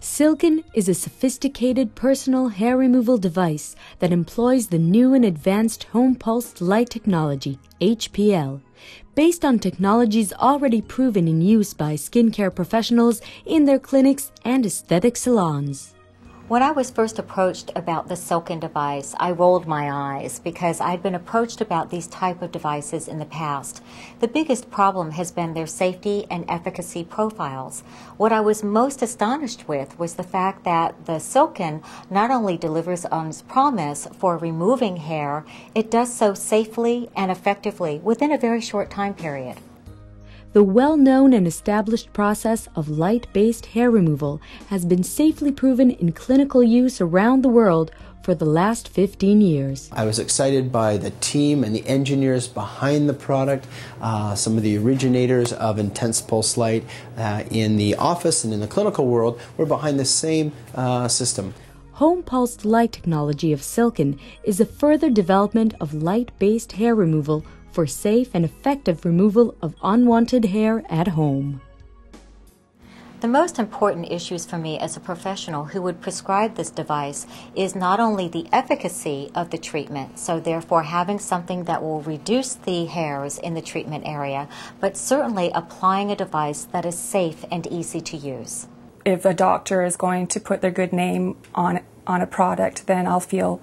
Silken is a sophisticated personal hair removal device that employs the new and advanced home pulsed light technology, HPL, based on technologies already proven in use by skincare professionals in their clinics and aesthetic salons. When I was first approached about the Silken device, I rolled my eyes because I'd been approached about these type of devices in the past. The biggest problem has been their safety and efficacy profiles. What I was most astonished with was the fact that the Silken not only delivers on its promise for removing hair, it does so safely and effectively within a very short time period. The well-known and established process of light-based hair removal has been safely proven in clinical use around the world for the last 15 years. I was excited by the team and the engineers behind the product, some of the originators of Intense Pulse Light in the office and in the clinical world were behind the same system. Home pulsed light technology of Silken is a further development of light-based hair removal for safe and effective removal of unwanted hair at home. The most important issues for me as a professional who would prescribe this device is not only the efficacy of the treatment, so therefore having something that will reduce the hairs in the treatment area, but certainly applying a device that is safe and easy to use. If a doctor is going to put their good name on a product, then I'll feel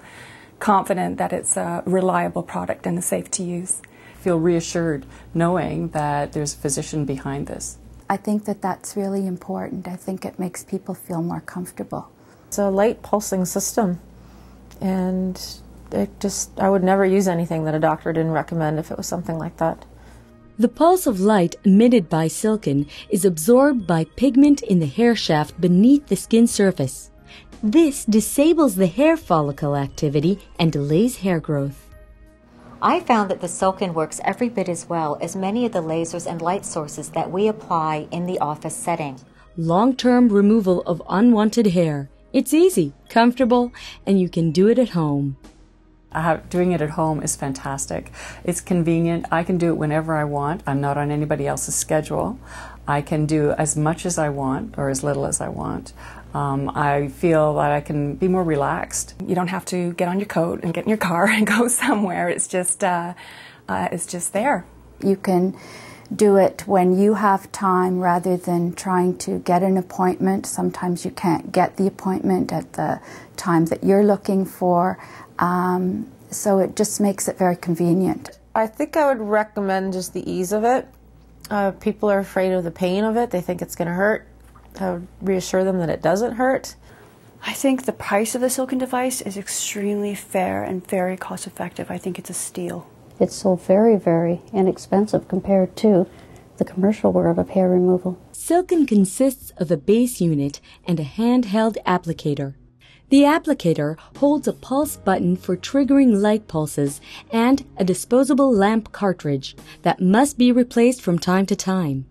confident that it's a reliable product and safe to use. Feel reassured knowing that there's a physician behind this. I think that that's really important. I think it makes people feel more comfortable. It's a light pulsing system, and I would never use anything that a doctor didn't recommend if it was something like that. The pulse of light emitted by Silken is absorbed by pigment in the hair shaft beneath the skin surface. This disables the hair follicle activity and delays hair growth. I found that the Silken works every bit as well as many of the lasers and light sources that we apply in the office setting. Long-term removal of unwanted hair. It's easy, comfortable, and you can do it at home. Doing it at home is fantastic. It's convenient. I can do it whenever I want. I'm not on anybody else's schedule. I can do as much as I want or as little as I want. I feel that I can be more relaxed. You don't have to get on your coat and get in your car and go somewhere. It's just there. You can do it when you have time rather than trying to get an appointment. Sometimes you can't get the appointment at the time that you're looking for. So it just makes it very convenient. I think I would recommend just the ease of it. People are afraid of the pain of it. They think it's going to hurt. I would reassure them that it doesn't hurt. I think the price of the Silken device is extremely fair and very cost effective. I think it's a steal. It's so very, very inexpensive compared to the commercial world of hair removal. Silken consists of a base unit and a handheld applicator. The applicator holds a pulse button for triggering light pulses and a disposable lamp cartridge that must be replaced from time to time.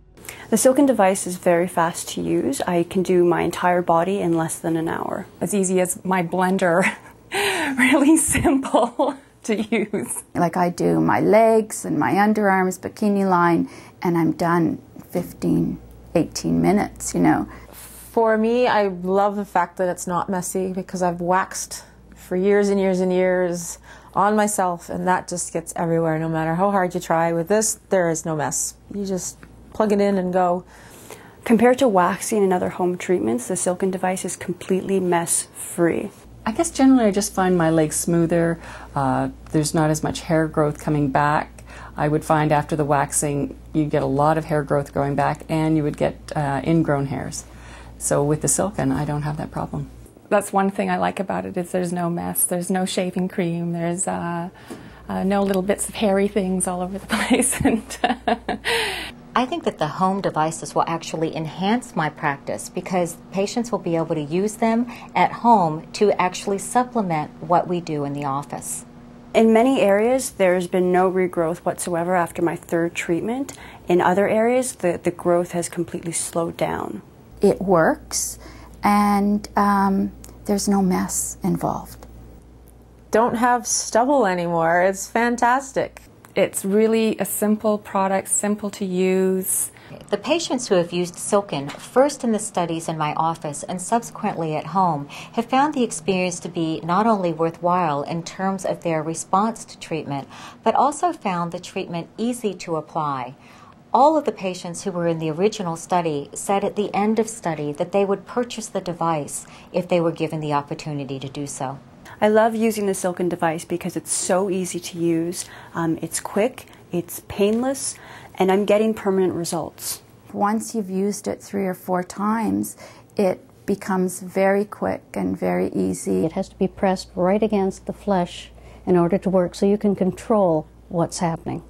The Silken device is very fast to use. I can do my entire body in less than an hour. As easy as my blender. Really simple to use. Like I do my legs and my underarms, bikini line, and I'm done 15, 18 minutes, you know. For me, I love the fact that it's not messy because I've waxed for years and years and years on myself, and that just gets everywhere no matter how hard you try. With this, there is no mess. You just plug it in and go. Compared to waxing and other home treatments, the Silken device is completely mess-free. I guess generally I just find my legs smoother. There's not as much hair growth coming back. I would find after the waxing you get a lot of hair growth growing back, and you would get ingrown hairs. So with the Silken, I don't have that problem. That's one thing I like about it, is there's no mess. There's no shaving cream. There's no little bits of hairy things all over the place. And I think that the home devices will actually enhance my practice because patients will be able to use them at home to actually supplement what we do in the office. In many areas, there's been no regrowth whatsoever after my third treatment. In other areas, the growth has completely slowed down. It works, and there's no mess involved. Don't have stubble anymore. It's fantastic. it's really a simple product, simple to use. The patients who have used Silken, first in the studies in my office and subsequently at home, have found the experience to be not only worthwhile in terms of their response to treatment, but also found the treatment easy to apply. All of the patients who were in the original study said at the end of study that they would purchase the device if they were given the opportunity to do so. I love using the Silken device because it's so easy to use. It's quick, it's painless, and I'm getting permanent results. Once you've used it 3 or 4 times, it becomes very quick and very easy. It has to be pressed right against the flesh in order to work, so you can control what's happening.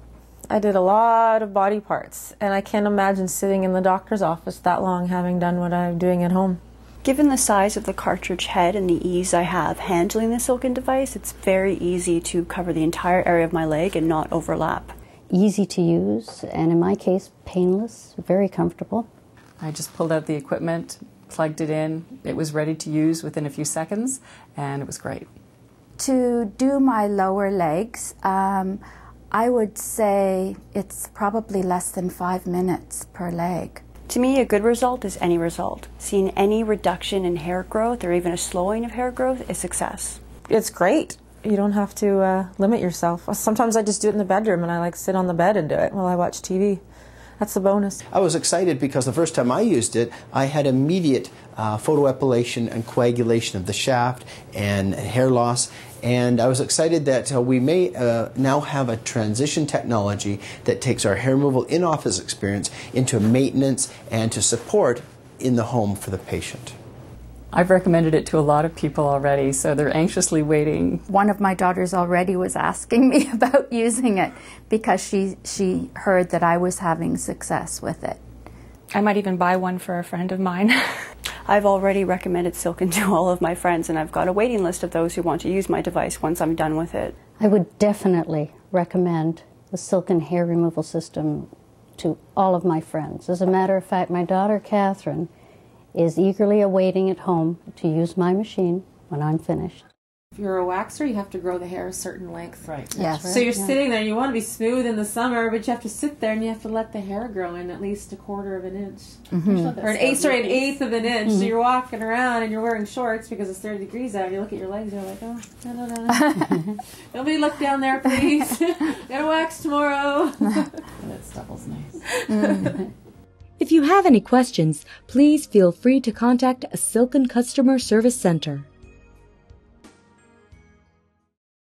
I did a lot of body parts, and I can't imagine sitting in the doctor's office that long having done what I'm doing at home. Given the size of the cartridge head and the ease I have handling the Silken device, it's very easy to cover the entire area of my leg and not overlap. Easy to use, and in my case, painless, very comfortable. I just pulled out the equipment, plugged it in, it was ready to use within a few seconds, and it was great. To do my lower legs, I would say it's probably less than 5 minutes per leg. To me, a good result is any result. Seeing any reduction in hair growth or even a slowing of hair growth is success. It's great. You don't have to limit yourself. Sometimes I just do it in the bedroom and I sit on the bed and do it while I watch TV. That's the bonus. I was excited because the first time I used it, I had immediate photoepilation and coagulation of the shaft and hair loss. And I was excited that we may now have a transition technology that takes our hair removal in-office experience into maintenance and to support in the home for the patient. I've recommended it to a lot of people already, so they're anxiously waiting. One of my daughters already was asking me about using it because she heard that I was having success with it. I might even buy one for a friend of mine. I've already recommended Silken to all of my friends, and I've got a waiting list of those who want to use my device once I'm done with it. I would definitely recommend the Silken hair removal system to all of my friends. As a matter of fact, my daughter Catherine is eagerly awaiting at home to use my machine when I'm finished. If you're a waxer, you have to grow the hair a certain length. Right. Yes. So you're sitting there, you want to be smooth in the summer, but you have to sit there and you have to let the hair grow in at least 1/4 of an inch. Or an eighth of an inch. So you're walking around and you're wearing shorts because it's 30 degrees out. You look at your legs and you're like, oh, no. Nobody look down there, please. Gotta wax tomorrow. That stuffle's nice. If you have any questions, please feel free to contact a Silken Customer Service Center.